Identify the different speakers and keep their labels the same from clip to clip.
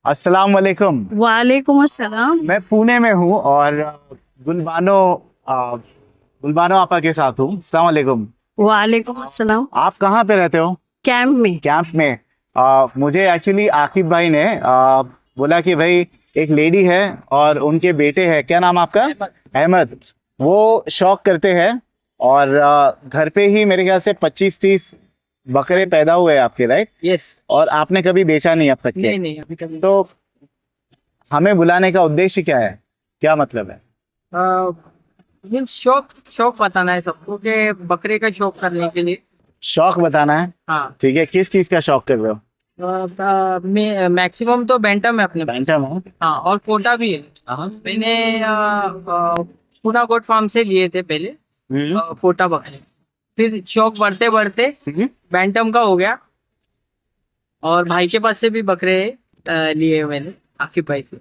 Speaker 1: अस्सलाम वालेकुम।
Speaker 2: वालेकुम अस्सलाम।
Speaker 1: मैं पुणे में हूँ और गुलबानो अ, गुलबानो आपा के साथ हूँ। अस्सलाम वालेकुम।
Speaker 2: वालेकुम अस्सलाम।
Speaker 1: आप कहाँ पे रहते हो?
Speaker 2: कैंप में।
Speaker 1: कैंप में। मुझे एक्चुअली आकिब भाई ने बोला कि भाई एक लेडी है और उनके बेटे हैं, क्या नाम आपका? अहमद। वो शौक करते हैं और घर पे ही मेरे ख्याल से 25-30 बकरे पैदा हुए हैं आपके, राइट?
Speaker 3: यस।
Speaker 1: और आपने कभी बेचा नहीं अब तक के?
Speaker 3: नहीं नहीं, अभी कभी
Speaker 1: तो हमें बुलाने का उद्देश्य क्या है, क्या मतलब है?
Speaker 3: मीन्स शौक शौक बताना है सबको कि बकरे का शौक करने के लिए।
Speaker 1: शौक बताना है।
Speaker 3: हाँ।
Speaker 1: ठीक है, किस चीज का शौक कर रहे हो?
Speaker 3: मैक्सिमम तो बैंटम है अपने पास।
Speaker 1: बैंटम हो?
Speaker 3: हाँ, और कोटा भी है। मैंने पूना गोट फार्म से लिए थे पहले कोटा बकरे। फिर शौक बढ़ते बढ़ते बैंटम का हो गया, और भाई के पास से भी बकरे लिए हैं मैंने, आकिब भाई से।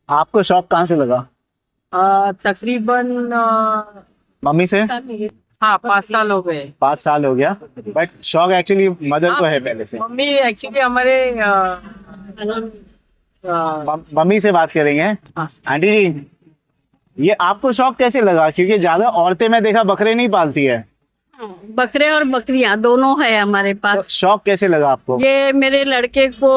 Speaker 1: आपको शौक कहाँ से लगा?
Speaker 3: तकरीबन
Speaker 1: मम्मी से?
Speaker 3: हाँ, 5 साल हो गए।
Speaker 1: 5 साल हो गया, बट शौक एक्चुअली मदर को है पहले से।
Speaker 3: मम्मी एक्चुअली हमारे
Speaker 1: मम्मी से बात करेंगे।
Speaker 3: हाँ।
Speaker 1: आंटी जी, ये आपको शौक कैसे लगा? क्योंकि ज्यादा औरतें मैं देखा बकरे नहीं पालती है।
Speaker 2: बकरे और बकरियां दोनों है हमारे
Speaker 1: तो
Speaker 2: पास।
Speaker 1: शौक कैसे लगा आपको?
Speaker 2: ये मेरे लड़के को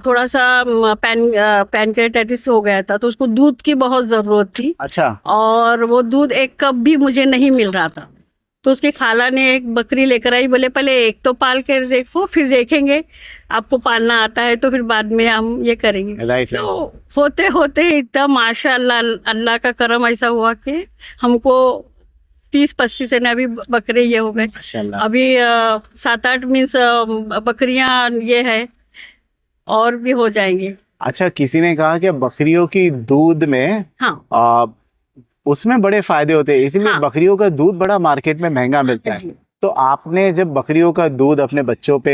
Speaker 2: थोड़ा सा पैनक्रेटाइटिस हो गया था, तो उसको दूध की बहुत जरूरत थी।
Speaker 1: अच्छा।
Speaker 2: और वो दूध एक कप भी मुझे नहीं मिल रहा था, तो उसकी खाला ने एक बकरी लेकर आई। बोले पहले एक तो पाल कर देखो, फिर देखेंगे आपको पालना आता है तो फिर बाद में हम ये करेंगे।
Speaker 1: राइट।
Speaker 2: तो होते होते इतना माशाअल्लाह अल्लाह का करम ऐसा हुआ कि हमको 30-35 से अभी बकरे ये हो गए।
Speaker 1: माशाल्लाह।
Speaker 2: अभी 7-8 मीन्स बकरियां ये है, और भी हो जाएंगे।
Speaker 1: अच्छा, किसी ने कहा कि बकरियों की दूध में
Speaker 2: हाँ।
Speaker 1: उसमें बड़े फायदे होते हैं, इसीलिए
Speaker 2: हाँ।
Speaker 1: बकरियों का दूध बड़ा मार्केट में महंगा मिलता है। तो आपने जब बकरियों का दूध अपने बच्चों पे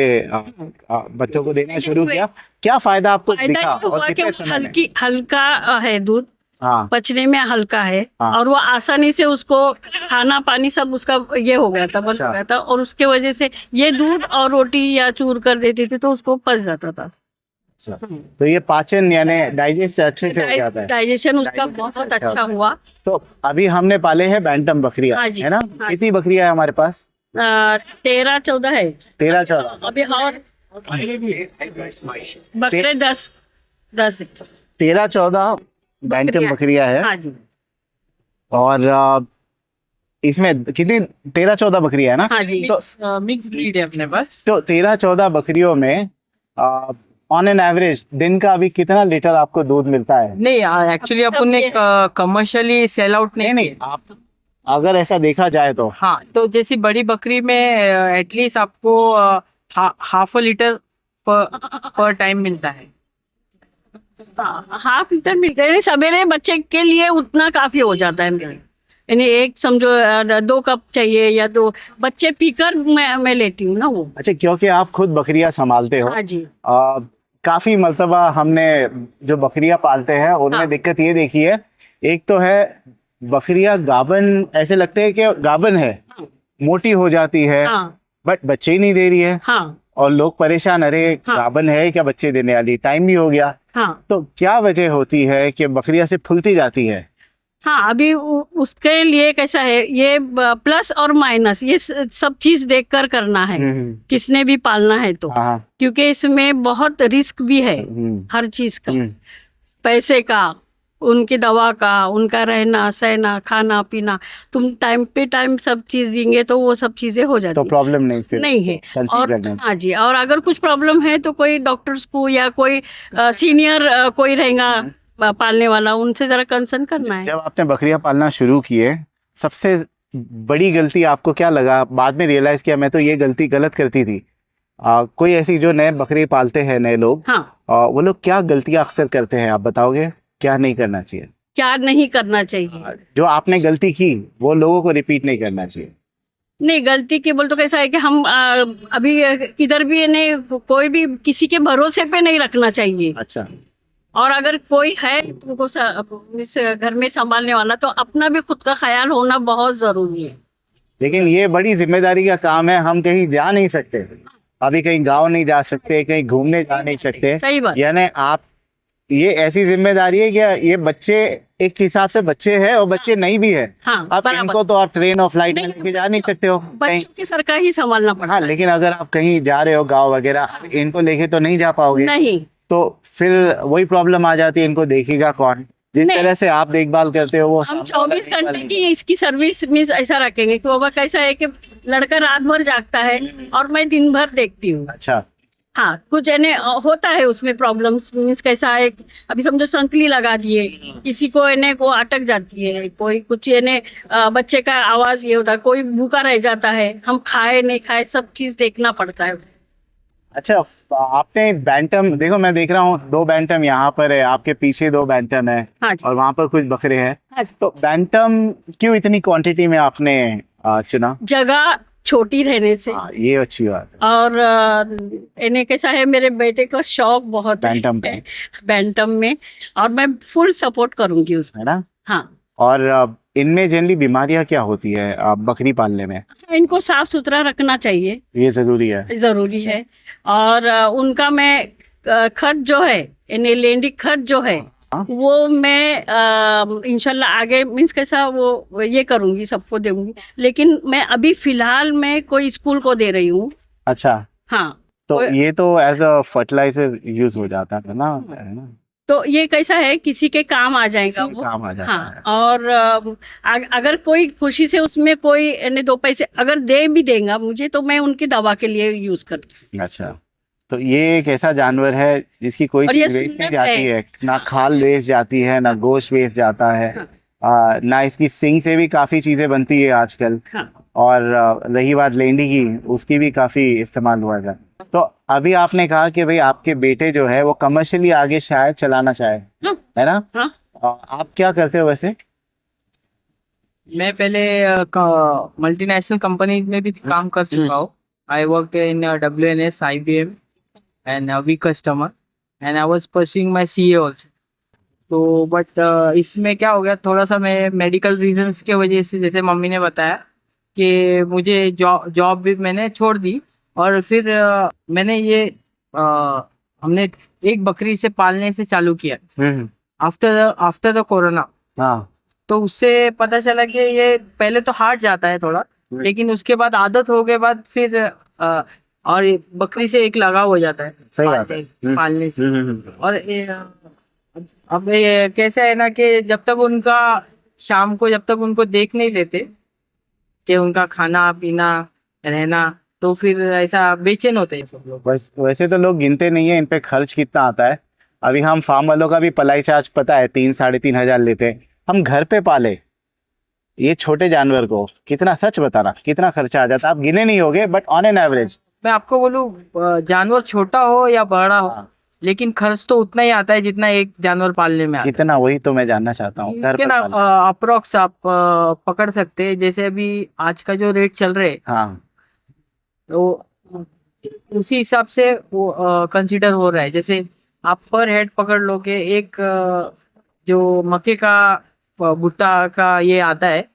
Speaker 1: बच्चों को देना शुरू किया, क्या फायदा आपको
Speaker 2: फायदा
Speaker 1: दिखा
Speaker 2: ये हुआ
Speaker 1: और
Speaker 2: कि
Speaker 1: कितने समय में?
Speaker 2: हल्का है दूध,
Speaker 1: हाँ।
Speaker 2: पचने में हल्का है।
Speaker 1: हाँ।
Speaker 2: और वो आसानी से उसको खाना पानी सब उसका ये हो गया था, बंद
Speaker 1: अच्छा।
Speaker 2: हो गया था, और उसके वजह से ये दूध और रोटी या चूर कर देती थी तो उसको पच जाता था।
Speaker 1: अच्छा। तो ये पाचन यानी डाइजेस्ट अच्छे से हो जाता है।
Speaker 2: डाइजेशन उसका बहुत अच्छा हुआ।
Speaker 1: तो अभी हमने पाले हैं बैंटम बकरियां,
Speaker 2: हाँ जी।
Speaker 1: है ना?
Speaker 2: हाँ।
Speaker 1: कितनी बकरियां है हमारे पास?
Speaker 2: 13-14 है
Speaker 1: 13-14।
Speaker 2: अभी। और बकरे 10 है।
Speaker 1: 13-14 बैंटम बकरियां है।
Speaker 2: हाँ जी।
Speaker 1: और इसमें कितनी 13-14 बकरियां है ना?
Speaker 2: हाँ जी।
Speaker 1: तो
Speaker 3: मिक्स ब्रीड है अपने पास।
Speaker 1: तो 13-14 बकरियों में ऑन एन एवरेज दिन का अभी कितना लीटर आपको दूध मिलता है?
Speaker 3: नहीं, एक्चुअली अपन ने कमर्शियली सेल आउट नहीं किया।
Speaker 1: आप अगर ऐसा देखा जाए तो
Speaker 3: हाँ, तो जैसी बड़ी बकरी में एटलीस्ट आपको हाफ अ लीटर पर टाइम मिलता है।
Speaker 2: हाफ लीटर मिलता है सवेरे बच्चे के लिए, उतना काफी हो जाता है मेरे। यानी एक समझो 2 कप चाहिए या 2 बच्चे पीकर मैं लेती हूँ ना वो।
Speaker 1: अच्छा, क्योंकि आप खुद बकरियां संभालते हो।
Speaker 2: हाँ जी।
Speaker 1: काफी मर्तबा हमने जो बकरियां पालते हैं उनमें
Speaker 2: हाँ।
Speaker 1: दिक्कत ये देखी है, एक तो है बकरियां गाबन, ऐसे लगते हैं कि गाबन है, मोटी हो जाती है,
Speaker 2: हाँ।
Speaker 1: बट बच्चे ही नहीं दे रही है।
Speaker 2: हाँ।
Speaker 1: और लोग परेशान, अरे
Speaker 2: हाँ।
Speaker 1: गाबन है क्या बच्चे देने वाली, टाइम भी हो गया।
Speaker 2: हाँ।
Speaker 1: तो क्या वजह होती है कि बकरियां से फूलती जाती है?
Speaker 2: हाँ, अभी उसके लिए कैसा है, ये प्लस और माइनस ये सब चीज देखकर करना है, किसने भी पालना है तो।
Speaker 1: हाँ।
Speaker 2: क्योंकि इसमें बहुत रिस्क भी है हर चीज का, पैसे का, उनकी दवा का, उनका रहना सहना खाना पीना। तुम टाइम पे टाइम सब चीज देंगे तो वो सब चीजें हो जाती
Speaker 1: तो प्रॉब्लम नहीं फिर
Speaker 2: नहीं है।
Speaker 1: conceive
Speaker 2: और
Speaker 1: करने में।
Speaker 2: हाँ जी, और अगर कुछ प्रॉब्लम है तो कोई डॉक्टर्स को या कोई सीनियर कोई रहेगा पालने वाला, उनसे जरा कंसर्न करना है।
Speaker 1: जब आपने बकरियां पालना शुरू किए, सबसे बड़ी गलती आपको क्या लगा? बाद में रियलाइज किया मैं तो ये गलती गलत करती थी। कोई ऐसी जो नए बकरी पालते हैं नए लोग,
Speaker 2: हाँ।
Speaker 1: वो लोग क्या गलतियां अक्सर करते हैं, आप बताओगे? क्या नहीं करना चाहिए?
Speaker 2: क्या नहीं करना चाहिए?
Speaker 1: जो आपने गलती की वो लोगों को रिपीट नहीं करना चाहिए।
Speaker 2: नहीं, गलती के बोल तो कैसा है कि हम अभी किधर भी नहीं, कोई भी किसी के भरोसे पे नहीं रखना चाहिए।
Speaker 1: अच्छा।
Speaker 2: और अगर कोई है तुमको इस घर में संभालने वाला, तो अपना भी खुद का ख्याल होना बहुत जरूरी है।
Speaker 1: लेकिन ये बड़ी जिम्मेदारी का काम है, हम कहीं जा नहीं सकते। अभी कहीं गाँव नहीं जा सकते, कहीं घूमने जा नहीं सकते,
Speaker 2: सही बात।
Speaker 1: यानी आप, ये ऐसी जिम्मेदारी है कि ये बच्चे एक हिसाब से बच्चे हैं और बच्चे नहीं भी है।
Speaker 2: हाँ,
Speaker 1: अब
Speaker 2: बराबर।
Speaker 1: इनको तो आप ट्रेन और फ्लाइट में
Speaker 2: नहीं,
Speaker 1: लेके जा नहीं सकते हो कहीं।
Speaker 2: बच्चों की सरकार ही संभालना
Speaker 1: हाँ,
Speaker 2: पड़ता
Speaker 1: लेकिन अगर आप कहीं जा रहे हो गाँव वगैरह, इनको लेके तो नहीं जा
Speaker 2: है।
Speaker 1: पाओगे,
Speaker 2: नहीं,
Speaker 1: तो फिर वही प्रॉब्लम आ जाती है, इनको देखेगा कौन? जिस
Speaker 2: नहीं।
Speaker 1: तरह से आप देखभाल करते हो वो
Speaker 2: हम
Speaker 1: सामने वाला
Speaker 2: 24
Speaker 1: देखभाल
Speaker 2: घंटे
Speaker 1: नहीं
Speaker 2: की इसकी सर्विस मीन्स ऐसा रखेंगे कि बाबा कैसा है कि लड़का रात भर जागता है और मैं दिन भर देखती हूँ।
Speaker 1: अच्छा।
Speaker 2: हाँ, कुछ यानी होता है उसमें प्रॉब्लम्स, मीन्स कैसा है, अभी समझो संकली लगा दिए, किसी को यानी को अटक जाती है, कोई कुछ यानी बच्चे का आवाज ये होता है, कोई भूखा रह जाता है, हम खाए नहीं खाए सब चीज देखना पड़ता है।
Speaker 1: अच्छा, आपने बैंटम देखो, मैं देख रहा हूँ 2 बैंटम यहाँ पर है, आपके पीछे 2 बैंटम है
Speaker 2: हाँ जी।
Speaker 1: और वहां पर कुछ बकरे हैं।
Speaker 2: हाँ जी।
Speaker 1: तो बैंटम क्यों इतनी क्वांटिटी में आपने चुना?
Speaker 2: जगह छोटी रहने से
Speaker 1: ये अच्छी बात है।
Speaker 2: और इन्हें कैसा है, मेरे बेटे का शौक बहुत
Speaker 1: बैंटम का।
Speaker 2: है बैंटम में, और मैं फुल सपोर्ट करूंगी उसमें।
Speaker 1: है ना?
Speaker 2: हाँ,
Speaker 1: और इनमें जनरली बीमारियां क्या होती है बकरी पालने में?
Speaker 2: इनको साफ सुथरा रखना चाहिए,
Speaker 1: ये जरूरी है।
Speaker 2: जरूरी है। और उनका मैं खर्च जो है, इन्हें लेंडी खर्च जो है,
Speaker 1: हाँ।
Speaker 2: वो मैं इंशाल्लाह आगे मीन्स कैसा वो ये करूंगी, सबको दूंगी, लेकिन मैं अभी फिलहाल मैं कोई स्कूल को दे रही हूँ।
Speaker 1: अच्छा,
Speaker 2: हाँ,
Speaker 1: तो
Speaker 2: और-
Speaker 1: ये तो एज अ फर्टिलाइजर यूज हो जाता है ना, है ना?
Speaker 2: तो ये कैसा है, किसी के काम आ जाएगा
Speaker 1: किसी
Speaker 2: वो।
Speaker 1: काम आ जाता
Speaker 2: हाँ,
Speaker 1: है।
Speaker 2: और अगर कोई खुशी से उसमें कोई यानी 2 पैसे अगर दे भी देगा मुझे, तो मैं उनकी दवा के लिए यूज करती
Speaker 1: अच्छा, तो ये एक ऐसा जानवर है जिसकी कोई
Speaker 2: और ये
Speaker 1: चीज वेस्ट नहीं
Speaker 2: सुन्नत
Speaker 1: जाती
Speaker 2: है।
Speaker 1: है, ना खाल वेस्ट जाती है, ना गोश्त वेस्ट जाता है। ना इसकी सिंग से भी काफी चीजें बनती है आजकल।
Speaker 2: हूँ। हाँ,
Speaker 1: और रही बात लेंडी की, उसकी भी काफी इस्तेमाल हुआ था। तो अभी आपने कहा कि भाई आपके बेटे जो है वो कमर्शियली आगे शायद चलाना चाहे,
Speaker 2: हाँ,
Speaker 1: है ना?
Speaker 2: हाँ।
Speaker 1: आप क्या करते हो वैसे?
Speaker 3: मैं पहले मल्टीनेशनल कंपनी में भी काम कर चुका हूँ। I work in WNS, IBM and a big customer, and I was pursuing my CA also. तो बट इसमें क्या हो गया, थोड़ा सा मैं मेडिकल रीजंस के वजह से, जैसे मम्मी ने बताया कि मुझे जॉब भी मैंने छोड़ दी, और फिर मैंने ये हमने एक बकरी से पालने से चालू किया आफ्टर द कोरोना।
Speaker 1: हाँ।
Speaker 3: तो उससे पता चला कि ये पहले तो हार्ड जाता है थोड़ा, लेकिन उसके बाद आदत हो गए बाद फिर और ये बकरी से एक लगाव हो जाता है
Speaker 1: सही बात है।
Speaker 3: पालने से। और अब ये कैसा है ना कि जब तक उनका शाम को जब तक उनको देख नहीं लेते कि उनका खाना पीना रहना, तो फिर ऐसा बेचैन होते हैं सब लोग।
Speaker 1: वैसे तो लोग गिनते नहीं है इन पे खर्च कितना आता है। अभी हम फार्म वालों का भी पलाई चार्ज पता है, 3-3.5 हजार लेते हैं। हम घर पे पाले ये छोटे जानवर को, कितना, सच बताना कितना खर्चा आ जाता है? आप गिने नहीं होगे, बट ऑन एन एवरेज।
Speaker 3: मैं आपको बोलूं, जानवर छोटा हो या बड़ा हो,
Speaker 1: हाँ।
Speaker 3: लेकिन खर्च तो उतना ही आता है जितना एक जानवर पालने में आता है।
Speaker 1: कितना, वही तो मैं जानना चाहता हूँ। घर पे पाले।
Speaker 3: अप्रोक्स आप पकड़ सकते हैं, जैसे अभी आज का जो रेट चल रहे,
Speaker 1: हाँ।
Speaker 3: तो उसी हिसाब से वो कंसीडर हो रहा है। जैसे आप पर हेड पकड़ लो के एक जो मक्के का भुट्टा का ये आता है,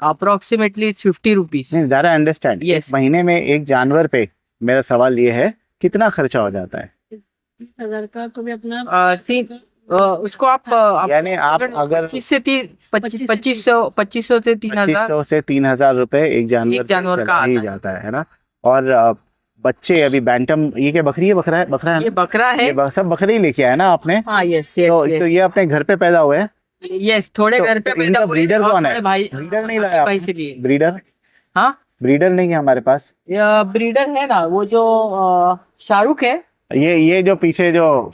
Speaker 3: अप्रोक्सीमेटली 50 रुपीज।
Speaker 1: नहीं, ज़रा अंडरस्टैंड।
Speaker 3: Yes.
Speaker 1: महीने में एक जानवर पे, मेरा सवाल ये है, कितना खर्चा हो जाता है?
Speaker 2: 10,000 का तो भी अपना
Speaker 3: उसको आप
Speaker 1: यानी आप अगर
Speaker 3: 25 से 2500 से 3,000
Speaker 1: 2500 से 3,000 रुपए एक जानवर पे
Speaker 3: जानवर का
Speaker 1: चला ही
Speaker 3: आता है।
Speaker 1: जाता है ना? और बच्चे अभी बैंटम, ये क्या बकरी है, बकरा है? बकरा है
Speaker 3: ये
Speaker 1: ना?
Speaker 3: बकरा है।
Speaker 1: ये सब बकरी ही लेके आए ना आपने?
Speaker 3: हाँ, यस
Speaker 1: तो ये अपने घर पे पैदा हुए हैं?
Speaker 3: यस, थोड़े
Speaker 1: तो
Speaker 3: घर पे
Speaker 1: इनका
Speaker 3: पैदा हुए
Speaker 1: ब्रीडर
Speaker 3: और
Speaker 1: कौन है?
Speaker 3: थोड़े भाई
Speaker 1: ब्रीडर नहीं लाया
Speaker 3: भाई
Speaker 1: आपने?
Speaker 3: से लिए।
Speaker 1: ब्रीडर?
Speaker 3: हाँ,
Speaker 1: ब्रीडर नहीं है हमारे पास।
Speaker 3: ब्रीडर है ना, वो जो शाहरुख है।
Speaker 1: ये जो पीछे जो,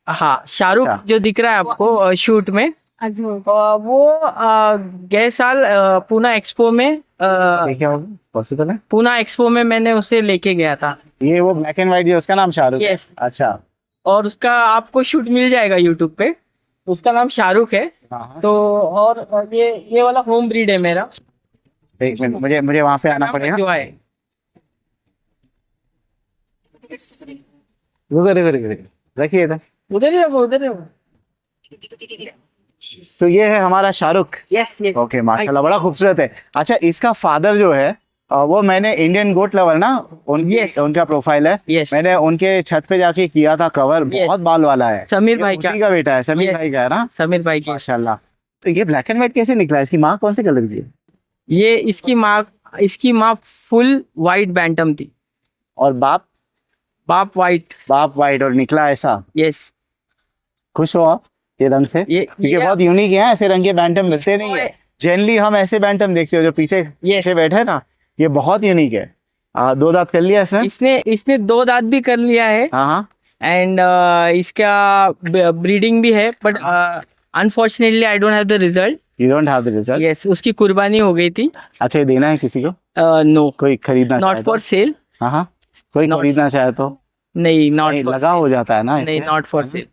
Speaker 3: हाँ, शाहरुख
Speaker 1: अच्छा।
Speaker 3: जो दिख रहा है आपको शूट में, वो गए साल पूना एक्सपो में
Speaker 1: ये क्या होगा, पॉसिबल है?
Speaker 3: पूना एक्सपो में मैंने उसे लेके गया था।
Speaker 1: ये वो ब्लैक एंड व्हाइट, जो उसका नाम शाहरुख है?
Speaker 3: Yes.
Speaker 1: अच्छा।
Speaker 3: और उसका आपको शूट मिल जाएगा यूट्यूब पे, उसका नाम शाहरुख है।
Speaker 1: हाँ।
Speaker 3: तो और ये वाला होम ब्रीड है मेरा।
Speaker 1: एक मिनट, मुझे वहां पे आना पड़ेगा।
Speaker 3: जो है
Speaker 1: रखिए इधर।
Speaker 3: उधर ही रखो, उधर ही रखो।
Speaker 1: सो ये है हमारा शाहरुख।
Speaker 3: यस, ये
Speaker 1: ओके, माशाल्लाह बड़ा खूबसूरत है। अच्छा, इसका फादर जो है वो मैंने इंडियन गोट लवर ना, उनका प्रोफाइल है।
Speaker 3: Yes.
Speaker 1: मैंने उनके छत पे जाके किया था कवर, बहुत बाल वाला है।
Speaker 3: समीर
Speaker 1: ये
Speaker 3: भाई
Speaker 1: उसी
Speaker 3: का,
Speaker 1: का बेटा है, समीर
Speaker 3: Yes.
Speaker 1: भाई का है ना।
Speaker 3: समीर भाई की।
Speaker 1: माशाल्लाह। तो ये ब्लैक एंड व्हाइट कैसे निकला? इसकी माँ कौन से कलर की है?
Speaker 3: ये इसकी माँ फुल वाइट बैंटम थी,
Speaker 1: और बाप?
Speaker 3: बाप वाइट।
Speaker 1: बाप व्हाइट और निकला ऐसा।
Speaker 3: यस।
Speaker 1: खुश हो आप ये रंग से?
Speaker 3: ये
Speaker 1: क्योंकि बहुत यूनिक है, ऐसे रंग के बैंटम मिलते नहीं है। जनरली हम ऐसे बैंटम देखते हो जो पीछे बैठे हैं ना, ये बहुत यूनिक है। 2 दांत कर लिया इसने?
Speaker 3: इसने 2 दांत भी कर लिया है।
Speaker 1: हाँ हाँ।
Speaker 3: एंड इसका ब्रीडिंग भी है, but unfortunately I don't have the result.
Speaker 1: You don't have the result?
Speaker 3: Yes, उसकी कुर्बानी हो गई थी।
Speaker 1: अच्छा, ये देना है किसी को?
Speaker 3: नो,
Speaker 1: कोई खरीदना चाहे
Speaker 3: नॉट
Speaker 1: तो?
Speaker 3: For sale.
Speaker 1: हाँ हाँ, कोई
Speaker 3: Not-
Speaker 1: खरीदना चाहे तो?
Speaker 3: नहीं, नॉट
Speaker 1: नहीं, लगा हो जाता है ना
Speaker 3: नहीं,
Speaker 1: इससे?
Speaker 3: Not for sale.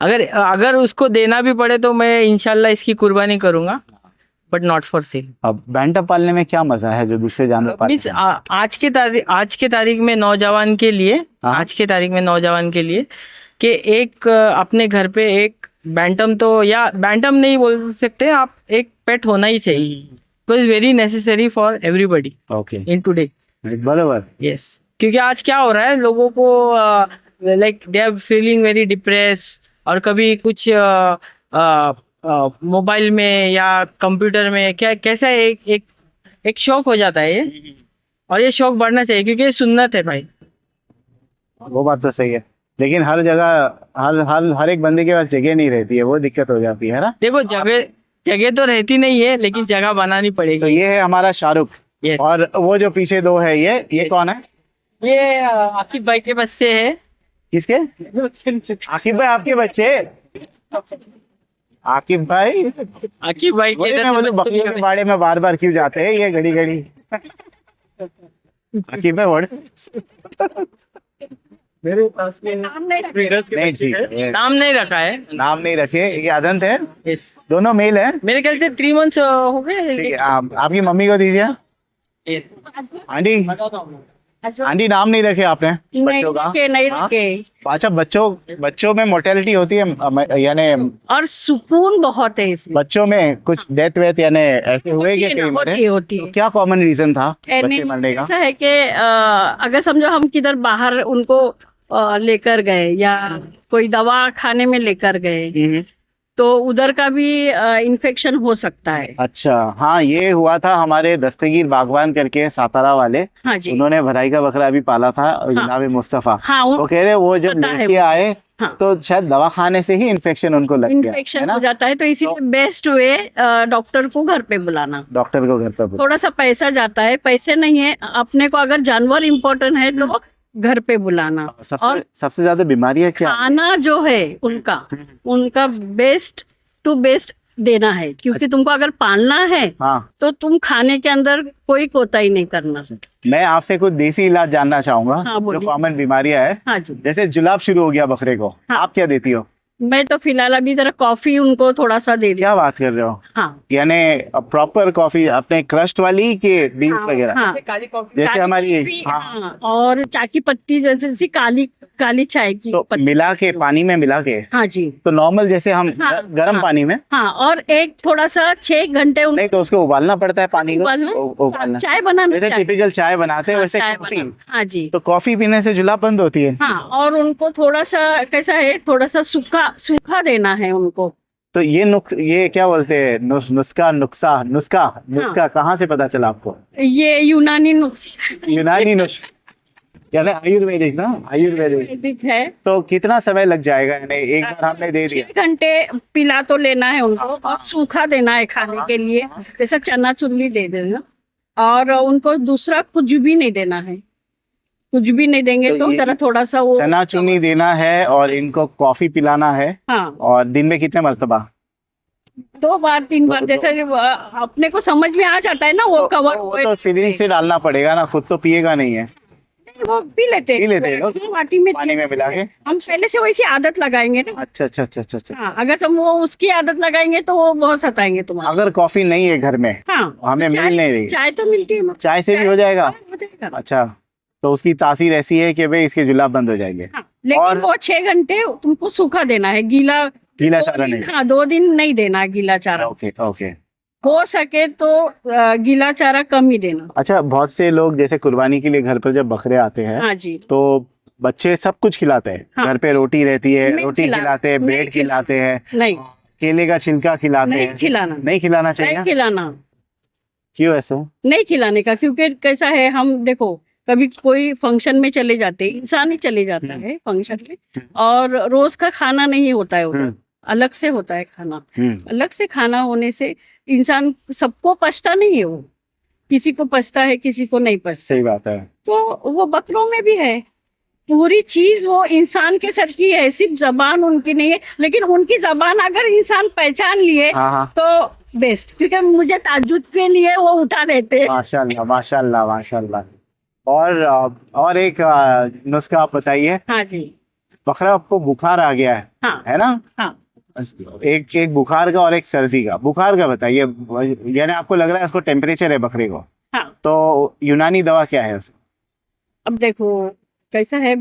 Speaker 3: अगर उसको देना भी पड़े तो मैं इंशाल्लाह इसकी कुर्बानी करूंगा, बट नॉट फॉर सेल।
Speaker 1: अब बैंटम पालने में क्या मजा है जो दूसरे जानवर पालने
Speaker 3: मीन्स
Speaker 1: में?
Speaker 3: आज के तारीख में नौजवान के लिए,
Speaker 1: हाँ।
Speaker 3: आज के तारीख में नौजवान के लिए कि एक अपने घर पे एक बैंटम, तो या बैंटम नहीं बोल सकते आप, एक पेट होना ही चाहिए। It is very necessary for everybody
Speaker 1: okay,
Speaker 3: in today.
Speaker 1: बराबर।
Speaker 3: यस, क्योंकि आज क्या हो रहा है, लोगों को like they are feeling very depress, और कभी कुछ मोबाइल में या कंप्यूटर में क्या कैसा एक शौक हो जाता है ये, और ये शौक बढ़ना चाहिए क्योंकि ये सुन्नत है भाई।
Speaker 1: वो बात तो सही है, लेकिन हर जगह हर एक बंदे के पास जगह नहीं रहती है, वो दिक्कत हो जाती है ना।
Speaker 3: देखो, जगह तो रहती नहीं है, लेकिन जगह बनानी
Speaker 1: तो
Speaker 3: पड़ेगी।
Speaker 1: ये है हमारा शाहरुख।
Speaker 3: Yes.
Speaker 1: और वो जो पीछे 2 है, ये कौन है?
Speaker 3: ये आकिब भाई के बच्चे है।
Speaker 1: किसके? आकिब भाई आपके बच्चे? आकिब भाई?
Speaker 3: आकिब भाई के
Speaker 1: वही
Speaker 3: इधर
Speaker 1: मैं
Speaker 3: से
Speaker 1: बोलूं,
Speaker 3: बच्चों
Speaker 1: बकरियों
Speaker 3: के
Speaker 1: के बाड़े में बार क्यों जाते हैं ये घड़ी आकिब भाई वर्ड
Speaker 3: मेरे पास में
Speaker 2: नाम नहीं रखा।
Speaker 1: नहीं जी, ये
Speaker 3: नाम नहीं रखा है।
Speaker 1: नाम नहीं रखे, ये अदंत है।
Speaker 3: Yes.
Speaker 1: दोनों मेल है।
Speaker 3: मेरे ख्याल से 3 months हो गए।
Speaker 1: ठीक है, आपकी मम्मी को दीजिए।
Speaker 3: Yes.
Speaker 1: आंटी, आंटी नाम नहीं रखे आपने बच्चों का?
Speaker 2: नहीं
Speaker 1: हाँ?
Speaker 2: रखे।
Speaker 1: अच्छा, बच्चों में मोर्टेलिटी होती है, यानी
Speaker 2: और सुकून बहुत है इसमें।
Speaker 1: बच्चों में कुछ डेथ वेथ यानी ऐसे हुए कि कहीं मरे?
Speaker 2: होती
Speaker 1: तो
Speaker 2: है।
Speaker 1: क्या कॉमन रीजन था बच्चे
Speaker 2: नहीं,
Speaker 1: मरने का?
Speaker 2: ऐसा है कि अगर समझो हम किधर बाहर उनको लेकर गए, या कोई दवा खाने में लेकर गए, तो उधर का भी इन्फेक्शन हो सकता है।
Speaker 1: अच्छा, हाँ, ये हुआ था हमारे दस्तगीर बागवान करके सातारा वाले।
Speaker 2: हाँ जी।
Speaker 1: उन्होंने भराई का बकरा भी पाला था, जनाब मुस्तफा।
Speaker 2: हाँ,
Speaker 1: वो कह रहे वो जब
Speaker 2: पता है
Speaker 1: लेके आए
Speaker 2: हाँ।
Speaker 1: तो शायद दवा खाने से ही इन्फेक्शन उनको लग गया, है
Speaker 2: इन्फेक्शन
Speaker 1: ना?
Speaker 2: हो जाता है, तो इसीलिए बेस्ट वे डॉक्टर को घर पे बुलाना।
Speaker 1: डॉक्टर को घर पर बुलाओ।
Speaker 2: थोड़ा सा पैसा जाता है, पैसे नहीं है अपने को, अगर जानवर इम्पोर्टेंट है तो घर पे बुलाना। और
Speaker 1: सबसे ज्यादा बीमारियां क्या?
Speaker 2: खाना जो है उनका बेस्ट टू बेस्ट देना है, क्योंकि तुमको अगर पालना है
Speaker 1: हाँ,
Speaker 2: तो तुम खाने के अंदर कोई कोताही नहीं करना।
Speaker 1: मैं आपसे कुछ देसी इलाज जानना चाहूंगा।
Speaker 2: हाँ,
Speaker 1: जो
Speaker 2: बोलिए।
Speaker 1: कॉमन बीमारियां है,
Speaker 2: हाँ जी।
Speaker 1: जैसे जुलाब शुरू हो गया बकरे को,
Speaker 2: हाँ।
Speaker 1: आप क्या देती हो?
Speaker 2: मैं तो फिलहाल अभी जरा कॉफी उनको थोड़ा सा दे दिया।
Speaker 1: क्या बात कर रहे हो?
Speaker 2: हाँ
Speaker 1: यानी प्रॉपर कॉफी अपने क्रस्ट वाली के बीन्स वगैरह?
Speaker 2: हाँ,
Speaker 3: काली कॉफी।
Speaker 1: जैसे हमारी
Speaker 2: कॉफी, हाँ, और चाय की पत्ती, जैसे काली चाय की
Speaker 1: तो
Speaker 2: पत्ती।
Speaker 1: मिला के पानी में मिला के,
Speaker 2: हाँ जी।
Speaker 1: तो नॉर्मल जैसे हम
Speaker 2: हाँ,
Speaker 1: गर्म
Speaker 2: हाँ।
Speaker 1: पानी में?
Speaker 2: हाँ, और एक थोड़ा सा 6 घंटे
Speaker 1: नहीं, तो उसको उबालना पड़ता है पानी को?
Speaker 2: उबालना,
Speaker 1: उबालना।
Speaker 2: चाय बनाना,
Speaker 1: जैसे
Speaker 2: चाय।
Speaker 1: टिपिकल चाय बनाते हैं
Speaker 2: हाँ,
Speaker 1: वैसे
Speaker 2: चाय
Speaker 1: कॉफी।
Speaker 2: बनाना। हाँ जी।
Speaker 1: तो कॉफी पीने से जुलाब बंद होती है?
Speaker 2: हाँ, और उनको थोड़ा सा कैसा है, थोड़ा सा सूखा देना है उनको।
Speaker 1: तो ये क्या बोलते हैं, नुस्खा कहाँ से पता चला आपको?
Speaker 2: ये यूनानी नुस्खा
Speaker 1: यूनानी नुस्खा, यानी आयुर्वेदिक ना? आयुर्वेदिक
Speaker 2: है।
Speaker 1: तो कितना समय लग जाएगा? यानी एक बार हमने दे दिया
Speaker 2: 6 घंटे पिला तो लेना है उनको, और सूखा देना है खाने के लिए, जैसे चना चुल्ली दे देना। और उनको दूसरा कुछ भी नहीं देना है, कुछ भी नहीं देंगे तो जरा थोड़ा सा वो
Speaker 1: चना चुनी देना है, और इनको कॉफी पिलाना है।
Speaker 2: हाँ,
Speaker 1: और दिन में कितने मर्तबा?
Speaker 2: 2 बार 3 बार, जैसे अपने को समझ में आ जाता है ना वो कवर।
Speaker 1: वो तो सिरिंज से डालना पड़ेगा ना, खुद तो पिएगा नहीं है।
Speaker 2: वो पी लेते
Speaker 1: हैं लोग?
Speaker 2: वाटी में
Speaker 1: पानी में मिला के?
Speaker 2: हम पहले से वैसी आदत लगाएंगे ना।
Speaker 1: अच्छा अच्छा अच्छा अच्छा अच्छा।
Speaker 2: हाँ, अगर तुम वो उसकी आदत लगाएंगे तो वो बहुत सताएंगे तुम्हारा।
Speaker 1: अगर कॉफी नहीं है घर में,
Speaker 2: हाँ,
Speaker 1: हमें मिल नहीं रही,
Speaker 2: चाय तो मिलती है,
Speaker 1: चाय से भी हो जाएगा?
Speaker 2: हो जाएगा।
Speaker 1: अच्छा, तो उसकी तासीर ऐसी है कि भाई इसके जुलाब बंद हो जाएंगे।
Speaker 2: हाँ, लेकिन
Speaker 1: और-
Speaker 2: वो 6 घंटे तुमको सूखा देना है, गीला
Speaker 1: गीला चारा नहीं?
Speaker 2: हाँ, 2 दिन नहीं देना गीला चारा।
Speaker 1: Okay okay.
Speaker 2: हो सके तो गीला चारा कम ही देना।
Speaker 1: अच्छा, बहुत से लोग जैसे कुर्बानी के लिए घर पर जब बकरे आते हैं
Speaker 2: हाँ जी।
Speaker 1: तो बच्चे सब कुछ खिलाते हैं।
Speaker 2: हाँ।
Speaker 1: घर पे रोटी रहती है,
Speaker 2: नहीं
Speaker 1: रोटी खिलाते हैं,
Speaker 2: नहीं
Speaker 1: ब्रेड खिलाते हैं,
Speaker 2: नहीं
Speaker 1: केले का छिलका खिलाते
Speaker 2: नहीं
Speaker 1: हैं।
Speaker 2: खिलाना,
Speaker 1: नहीं खिलाना
Speaker 2: नहीं
Speaker 1: चाहिए।
Speaker 2: खिलाना,
Speaker 1: क्यों ऐसे?
Speaker 2: नहीं खिलाने का, क्योंकि कैसा है, हम देखो कभी कोई फंक्शन में चले जाते हैं, इंसान ही चले जाता है फंक्शन में, और रोज का खाना नहीं होता है उधर, अलग से होता है खाना। अलग से खाना होने से इंसान, सबको पचता नहीं है, वो किसी को पचता है, किसी को नहीं पचता।
Speaker 1: सही बात है।
Speaker 2: तो वो बकरों में भी है, पूरी चीज वो इंसान के सर की है, सिर्फ जबान उनकी नहीं है, लेकिन उनकी जबान अगर इंसान पहचान लिए
Speaker 1: हाँ।
Speaker 2: तो बेस्ट, क्योंकि मुझे ताज्जुद के लिए वो उठा देते हैं।
Speaker 1: माशाल्लाह माशाल्लाह माशाल्लाह। और एक नुस्खा आप बताइए।
Speaker 2: हाँ जी।
Speaker 1: बकरा आपको बुखार आ गया है,
Speaker 2: हाँ
Speaker 1: है ना?
Speaker 2: हाँ।
Speaker 1: एक बुखार का और एक सर्दी का। बुखार का बताइए, यानी आपको लग रहा है उसको टेम्परेचर है बकरे को,
Speaker 2: हाँ।
Speaker 1: तो यूनानी दवा क्या है उसकी?
Speaker 2: अब देखो कैसा है,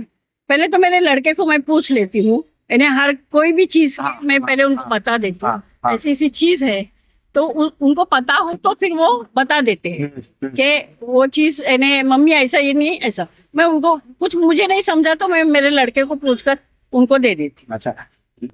Speaker 2: पहले तो मेरे लड़के को मैं पूछ लेती हूँ, इन्हें हर कोई भी चीज मैं पहले उनको बता देती हूँ, ऐसी ऐसी चीज है, तो उनको पता हो तो फिर वो बता देते हैं कि वो चीज इन्हें, मम्मी ऐसा, ये नहीं ऐसा। मैं उनको कुछ मुझे नहीं समझा तो मैं मेरे लड़के को पूछकर उनको दे देती हूँ।
Speaker 1: अच्छा,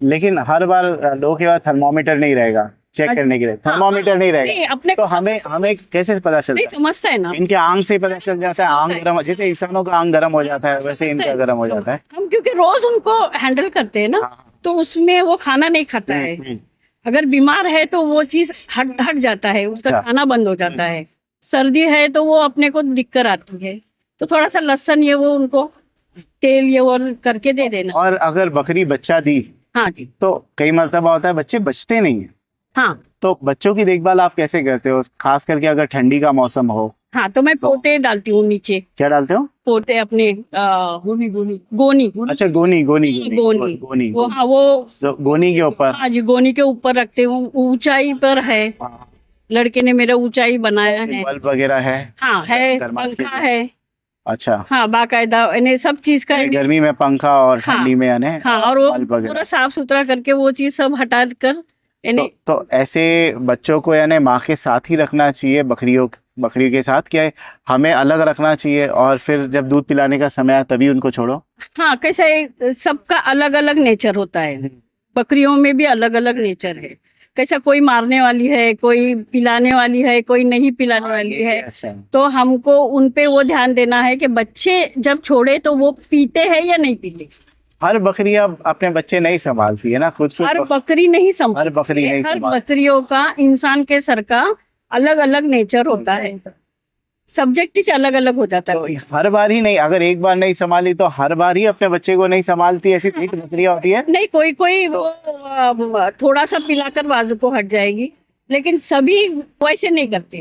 Speaker 1: लेकिन हर बार लोगों के पास थर्मोमीटर नहीं रहेगा चेक करने के लिए, थर्मोमीटर नहीं रहेगा,
Speaker 2: अपने
Speaker 1: तो हमें कैसे पता चलता
Speaker 2: नहीं
Speaker 1: है?
Speaker 2: समझता है ना,
Speaker 1: इनके आंग से पता चल जाता है, आंग गर्म, जैसे इंसानों का आंग गर्म हो जाता है वैसे इनका गर्म हो जाता है।
Speaker 2: हम क्योंकि रोज उनको हैंडल करते हैं ना, तो उसमें वो खाना नहीं खाता है। अगर बीमार है तो वो चीज हट जाता है, उसका खाना बंद हो जाता है। सर्दी है तो वो अपने को दिक्कत आती है, तो थोड़ा सा लहसुन ये वो उनको तेल ये और करके दे देना।
Speaker 1: और अगर बकरी बच्चा दी,
Speaker 2: हाँ जी,
Speaker 1: तो कई मर्तबा होता है बच्चे बचते नहीं है,
Speaker 2: हाँ
Speaker 1: तो बच्चों की देखभाल आप कैसे करते हो, खास करके अगर ठंडी का मौसम हो?
Speaker 2: हाँ, तो मैं पोते डालती हूँ नीचे।
Speaker 1: क्या डालते हो?
Speaker 2: पोते अपने गोनी गोनी।
Speaker 1: अच्छा, गोनी गोनी
Speaker 2: गोनी
Speaker 1: गोनी
Speaker 2: वो, हाँ वो
Speaker 1: तो गोनी के ऊपर।
Speaker 2: हाँ जी, गोनी के ऊपर रखते हूँ, ऊंचाई पर है, लड़के ने मेरा ऊंचाई बनाया है।
Speaker 1: बल्ब वगैरह है?
Speaker 2: हाँ है,
Speaker 1: थर्मास के
Speaker 2: पंखा
Speaker 1: लिए।
Speaker 2: है।
Speaker 1: अच्छा,
Speaker 2: हाँ बाकायदा इन्हें सब चीज का
Speaker 1: गर्मी में पंखा और ठंडी में यानी
Speaker 2: हाँ, और वो
Speaker 1: बल्ब वगैरह।
Speaker 2: पूरा साफ सुथरा करके वो चीज सब हटा कर इन्हें।
Speaker 1: तो ऐसे बच्चों को यानी माँ के साथ ही रखना चाहिए, बकरियों के साथ, क्या हमें अलग रखना चाहिए और फिर जब दूध पिलाने का समय आए तभी उनको छोड़ो?
Speaker 2: हाँ, कैसे सबका अलग अलग नेचर होता है, बकरियों में भी अलग अलग नेचर है। कैसा कोई मारने वाली है, कोई पिलाने वाली है, कोई नहीं पिलाने वाली है, तो हमको उन पे वो ध्यान देना है कि बच्चे जब छोड़े तो वो पीते हैं या नहीं पीते।
Speaker 1: हर बकरी अब अपने बच्चे नहीं संभालती है ना, खुद को
Speaker 2: हर बकरी नहीं संभाल,
Speaker 1: हर बकरी नहीं
Speaker 2: हर
Speaker 1: संभाल।
Speaker 2: बकरियों का इंसान के सर का अलग अलग नेचर होता है, सब्जेक्ट ही अलग अलग हो जाता है।
Speaker 1: हर बार ही नहीं, अगर एक बार नहीं संभाली तो हर बार ही अपने बच्चे को नहीं संभालती, ऐसी ढीठ बकरियां होती है।
Speaker 2: नहीं, कोई कोई वो थोड़ा सा पिलाकर बाजू को हट जाएगी, लेकिन सभी वैसे नहीं करते।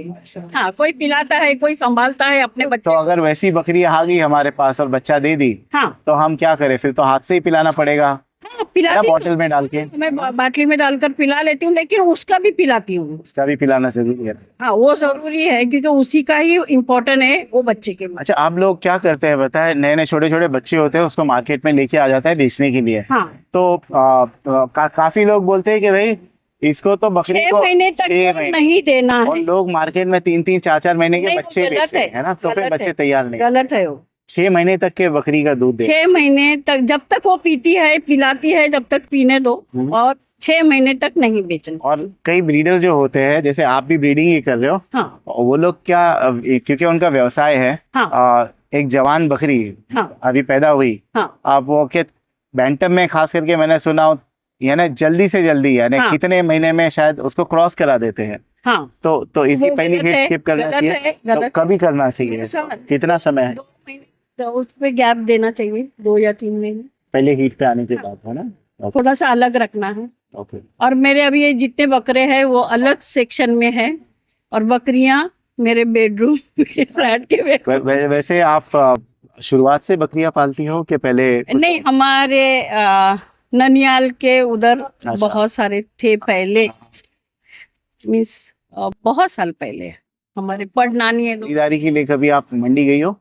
Speaker 2: हाँ, कोई पिलाता है, कोई संभालता है अपने बच्चे।
Speaker 1: तो अगर वैसी बकरी आ गई हमारे पास और बच्चा दे दी,
Speaker 2: हाँ,
Speaker 1: तो हम क्या करें फिर? तो हाथ से ही पिलाना पड़ेगा,
Speaker 2: हाँ पिलाती हूँ,
Speaker 1: बॉटल में डाल के?
Speaker 2: मैं बाटली में डालकर पिला लेती हूँ, लेकिन उसका भी पिलाती हूँ।
Speaker 1: उसका भी पिलाना जरूरी है।
Speaker 2: हाँ, वो जरूरी है, क्योंकि उसी का ही इम्पोर्टेंट है वो बच्चे के लिए।
Speaker 1: अच्छा, आप लोग क्या करते हैं बताए, नए नए छोटे छोटे बच्चे होते हैं उसको मार्केट में लेके आ जाता है बेचने के लिए,
Speaker 2: हाँ,
Speaker 1: तो काफी लोग बोलते हैं कि भाई इसको तो बकरी
Speaker 2: 6
Speaker 1: को
Speaker 2: महीने तक
Speaker 1: 6 महीने
Speaker 2: नहीं देना
Speaker 1: और
Speaker 2: है।
Speaker 1: लोग मार्केट में 3-3 4-4 महीने के
Speaker 2: नहीं,
Speaker 1: बच्चे
Speaker 2: वो गलत
Speaker 1: बेचते
Speaker 2: है,
Speaker 1: हैं, है ना? तो फिर
Speaker 2: गलत
Speaker 1: बच्चे
Speaker 2: है,
Speaker 1: तैयार नहीं।
Speaker 2: गलत है वो।
Speaker 1: 6 महीने तक के बकरी का दूध दे।
Speaker 2: 6 महीने तक जब तक वो पीती है, पिलाती है, जब तक पीने दो, और 6 महीने तक नहीं बेचना।
Speaker 1: और कई ब्रीडर जो होते हैं, जैसे आप भी ब्रीडिंग ही कर रहे हो,
Speaker 2: हाँ,
Speaker 1: वो लोग क्या, क्योंकि उनका व्यवसाय है,
Speaker 2: हाँ,
Speaker 1: एक जवान बकरी
Speaker 2: हाँ,
Speaker 1: अभी पैदा हुई,
Speaker 2: हाँ,
Speaker 1: आप वो के बैंटम में खास करके मैंने सुना यानी जल्दी से जल्दी, यानी
Speaker 2: हाँ,
Speaker 1: कितने महीने में शायद उसको क्रॉस करा देते हैं,
Speaker 2: हाँ,
Speaker 1: तो इसकी
Speaker 2: वो
Speaker 1: पहली
Speaker 2: गलत
Speaker 1: हिट
Speaker 2: है,
Speaker 1: स्किप करना
Speaker 2: गलत
Speaker 1: चाहिए।
Speaker 2: है,
Speaker 1: तो
Speaker 2: गलत
Speaker 1: कभी करना चाहिए?
Speaker 2: ऐसा
Speaker 1: कितना समय है?
Speaker 2: 2 महीने, तो उस पे गैप देना चाहिए, 2 या 3 महीने,
Speaker 1: पहले हीट पे आने के बाद, है ना?
Speaker 2: थोड़ा सा अलग रखना है।
Speaker 1: ओके।
Speaker 2: और मेरे अभी ये जितने बकरे हैं वो अलग सेक्शन में है, और बकरियां मेरे बेडरूम फ्लैट के
Speaker 1: वैसे आप शुरुआत से बकरियां पालती हो कि पहले
Speaker 2: नहीं, हमारे ननियाल के उधर
Speaker 1: अच्छा।
Speaker 2: बहुत सारे थे पहले, मीन्स बहुत साल पहले हमारे पड़नानी है।
Speaker 1: खरीदारी के लिए कभी आप मंडी गई हो?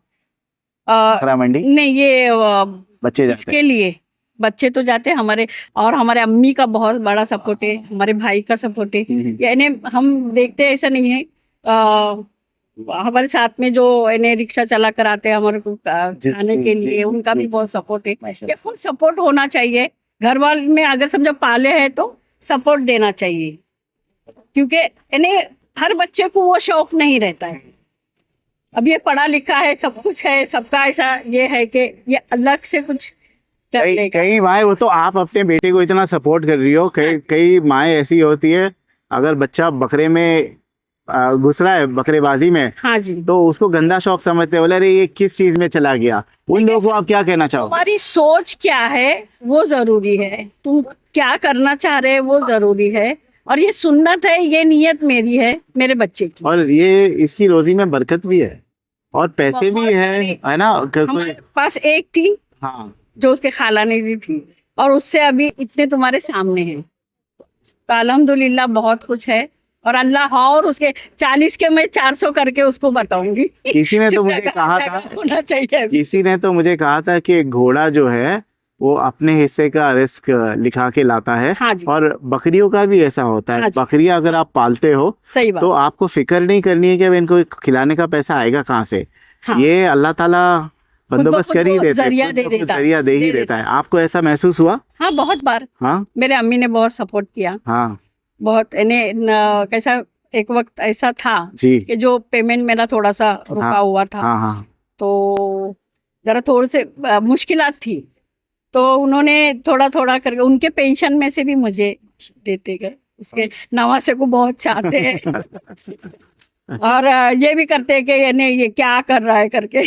Speaker 1: बकरा मंडी?
Speaker 2: नहीं, ये
Speaker 1: बच्चे जाते
Speaker 2: इसके लिए बच्चे तो जाते हैं हमारे, और हमारे अम्मी का बहुत बड़ा सपोर्ट है, हमारे भाई का सपोर्ट है। यानी हम देखते हैं, ऐसा नहीं है। हमारे साथ में जो यानी रिक्शा चला कर आते हैं हमारे को खाने के लिए, उनका भी बहुत सपोर्ट है। ये फुल सपोर्ट होना चाहिए। घर वाले में अगर समझो पाले हैं तो सपोर्ट देना चाहिए, क्योंकि यानी हर बच्चे को वो शौक नहीं रहता है। अब ये पढ़ा लिखा है, सब कुछ है, सबका ऐसा ये है कि ये अलग से कुछ कर लेगा।
Speaker 1: कई माएँ, वो तो आप अपने बेटे को इतना सपोर्ट कर रही हो, कई माएँ ऐसी होती है, अगर बच्चा बकरे में घुस रहा है, बकरेबाजी में,
Speaker 2: हाँ जी,
Speaker 1: तो उसको गंदा शौक समझते हैं, बोले अरे ये किस चीज में चला गया। उन लोगों को आप क्या कहना चाहोगे?
Speaker 2: तुम्हारी सोच क्या है वो जरूरी है, तुम क्या करना चाह रहे हो वो जरूरी है। और ये सुन्नत है, ये नियत मेरी है मेरे बच्चे की।
Speaker 1: और ये इसकी रोजी में बरकत भी है और पैसे भी
Speaker 2: बहुत
Speaker 1: है,
Speaker 2: सारी-
Speaker 1: है ना?
Speaker 2: हमारे पास एक थी
Speaker 1: हाँ,
Speaker 2: जो उसके खाला ने दी थी, और उससे अभी इतने तुम्हारे सामने हैं। तो अल्हम्दुलिल्लाह बहुत कुछ है। और अल्लाह और उसके 40 के मैं 400 करके उसको बताऊंगी।
Speaker 1: किसी ने तो मुझे कहा था,
Speaker 2: होना चाहिए।
Speaker 1: किसी ने तो मुझे कहा था कि घोड़ा जो है वो अपने हिस्से का रिस्क लिखा के लाता है।
Speaker 2: हाँ जी,
Speaker 1: और बकरियों का भी ऐसा होता है।
Speaker 2: हाँ जी।
Speaker 1: बकरियां अगर आप पालते हो
Speaker 2: सही बात।
Speaker 1: तो आपको फिक्र नहीं करनी है कि अब इनको खिलाने का पैसा आएगा कहाँ से।
Speaker 2: हाँ।
Speaker 1: ये अल्लाह ताला बंदोबस्त
Speaker 2: खुद ब
Speaker 1: कर ही
Speaker 2: खुद
Speaker 1: देते
Speaker 2: जरिया
Speaker 1: खुद
Speaker 2: दे
Speaker 1: ब खुद
Speaker 2: देता है,
Speaker 1: जरिया दे ही
Speaker 2: दे
Speaker 1: देता है। आपको ऐसा महसूस हुआ?
Speaker 2: हाँ, बहुत बार
Speaker 1: हाँ
Speaker 2: मेरे अम्मी ने बहुत सपोर्ट किया।
Speaker 1: हाँ
Speaker 2: बहुत कैसा एक वक्त ऐसा था
Speaker 1: जी,
Speaker 2: कि जो पेमेंट मेरा थोड़ा सा रुका
Speaker 1: हाँ,
Speaker 2: हुआ था,
Speaker 1: हाँ हाँ
Speaker 2: तो जरा थोड़े से मुश्किलात थी, तो उन्होंने थोड़ा थोड़ा करके उनके पेंशन में से भी मुझे देते गए। उसके नवासे को बहुत चाहते हैं और ये भी करते हैं कि ये क्या कर रहा है करके।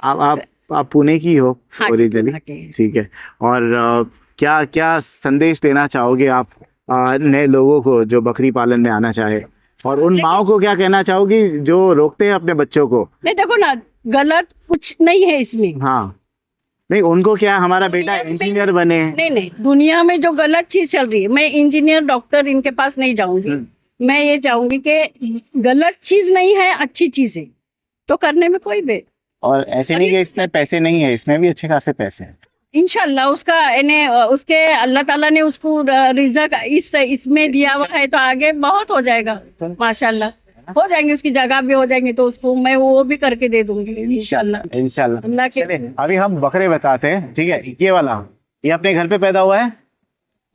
Speaker 1: आप पुणे की हो
Speaker 2: हाँ,
Speaker 1: ओरिजिनली?
Speaker 2: पुणे की।
Speaker 1: ठीक है। और क्या क्या संदेश देना चाहोगे आप नए लोगों को जो बकरी पालन में आना चाहे, और उन माओं को क्या कहना चाहोगी जो रोकते हैं अपने बच्चों को?
Speaker 2: नहीं, देखो ना, गलत कुछ नहीं है इसमें।
Speaker 1: हाँ, नहीं उनको क्या, हमारा बेटा इंजीनियर बने।
Speaker 2: नहीं नहीं, दुनिया में जो गलत चीज चल रही है, मैं इंजीनियर डॉक्टर इनके पास नहीं जाऊंगी। मैं ये चाहूंगी कि गलत चीज नहीं है, अच्छी चीज है, तो करने में कोई भी।
Speaker 1: और ऐसे नहीं कि इसमें पैसे नहीं है, इसमें भी अच्छे खासे पैसे हैं।
Speaker 2: इंशाल्लाह उसका उसके अल्लाह ताला ने उसको रिज़्क इसमें दिया हुआ है, तो आगे बहुत हो जाएगा। माशाल्लाह हो जाएंगी, उसकी जगह भी हो जाएंगी, तो उसको मैं वो भी करके दे दूंगी इंशाल्लाह।
Speaker 1: इंशाल्लाह।
Speaker 2: अल्लाह के
Speaker 1: चलिए अभी हम बकरे बताते हैं, ठीक है? ये वाला, ये अपने घर पे पैदा हुआ है?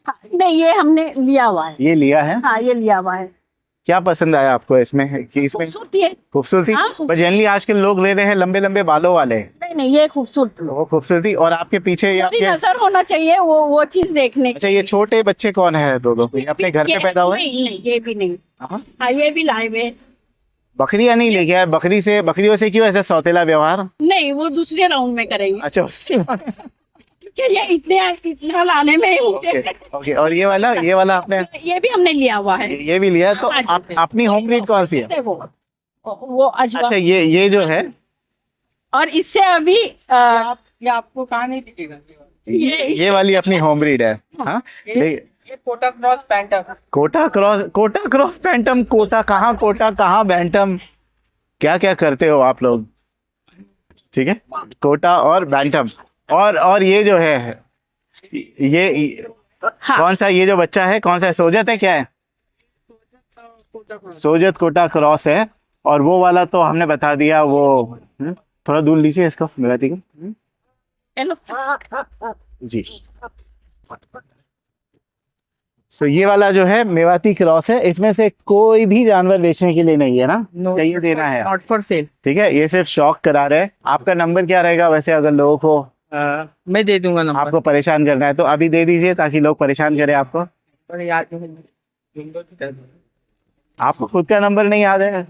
Speaker 2: हाँ, नहीं, ये हमने लिया हुआ है।
Speaker 1: ये लिया है?
Speaker 2: हाँ, ये लिया हुआ है।
Speaker 1: क्या पसंद आया आपको इसमें कि इसमें?
Speaker 2: खूबसूरती है।
Speaker 1: खूबसूरती?
Speaker 2: हाँ,
Speaker 1: पर जनरली आजकल लोग ले रहे हैं लंबे लंबे बालों वाले।
Speaker 2: नहीं नहीं, ये खूबसूरती है।
Speaker 1: वो खूबसूरती। और आपके पीछे ये
Speaker 2: पूरी
Speaker 1: आपके,
Speaker 2: नजर होना चाहिए वो चीज देखने की।
Speaker 1: अच्छा ये छोटे बच्चे कौन है दो? ये अपने घर पे पैदा हुए?
Speaker 2: नहीं नहीं, ये भी नहीं।
Speaker 1: हाँ?
Speaker 2: हाँ, ये भी लाए हुए।
Speaker 1: बकरियां नहीं लेके आए? बकरियों से क्यों ऐसा सौतेला व्यवहार?
Speaker 2: नहीं, वो दूसरे राउंड में करेंगे,
Speaker 1: अच्छा उससे।
Speaker 2: क्योंकि ये इतना लाने में ही होंगे।
Speaker 1: ओके। और ये वाला आपने,
Speaker 2: ये भी हमने लिया हुआ है।
Speaker 1: ये भी लिया है? तो
Speaker 2: हाँ जी।
Speaker 1: आप अपनी होम ब्रीड कौन सी है?
Speaker 2: देखो, वो अजवा।
Speaker 1: अच्छा ये जो है,
Speaker 2: और इससे अभी
Speaker 3: ये आपको कहाँ नहीं दिखेगा।
Speaker 1: ये वाली अपनी होम ब्रीड है। हाँ,
Speaker 3: ये कोटा क्रॉस पैंटम।
Speaker 1: कोटा क्रॉस पैंटम। कोटा कहाँ बैंटम? क्या क्या करते हो आप लोग? ठीक है, कोटा और बैंटम। और ये जो है, ये
Speaker 2: हाँ,
Speaker 1: कौन सा, ये जो बच्चा है कौन सा है? सोजत है? क्या है? सोजत कोटा क्रॉस है। और वो वाला तो हमने बता दिया, वो थोड़ा दूर लीजिए इसको, मेवाती को।
Speaker 2: हेलो।
Speaker 1: जी। सो ये वाला जो है मेवाती क्रॉस है। इसमें से कोई भी जानवर बेचने के लिए नहीं है ना? चाहिए देना है,
Speaker 3: नॉट फॉर सेल।
Speaker 1: ठीक है? ये सिर्फ शौक करा रहे हैं। आपका नंबर क्या रहेगा वैसे, अगर लोगों को
Speaker 3: मैं दे दूंगा नंबर।
Speaker 1: आपको परेशान करना है तो अभी दे दीजिए, ताकि लोग परेशान करें आपको।
Speaker 3: पर याद नहीं।
Speaker 1: आपको खुद का नंबर नहीं याद है?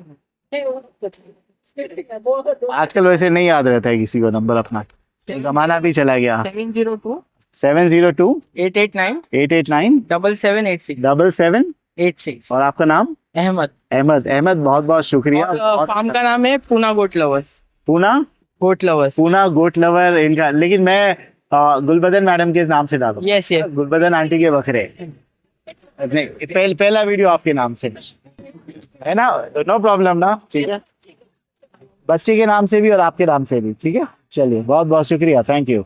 Speaker 1: आजकल वैसे नहीं याद रहता है किसी को नंबर अपना, जमाना भी चला गया।
Speaker 3: 702
Speaker 1: 702
Speaker 3: 889
Speaker 1: 889
Speaker 3: 7786
Speaker 1: 7786। और आपका नाम?
Speaker 3: अहमद।
Speaker 1: अहमद, बहुत बहुत शुक्रिया। बहुत
Speaker 3: फार्म
Speaker 1: अच्छा।
Speaker 3: का नाम है पूना गोट लवर्स।
Speaker 1: पूना गोट लवर इनका। लेकिन मैं गुलबदन मैडम के नाम से डालूं।
Speaker 3: Yes yes.
Speaker 1: गुलबदन आंटी के बकरे। नहीं, पहला वीडियो आपके नाम से है ना? नो प्रॉब्लम ना? ठीक है, बच्चे के नाम से भी और आपके नाम से भी। ठीक है, चलिए बहुत बहुत शुक्रिया, थैंक यू।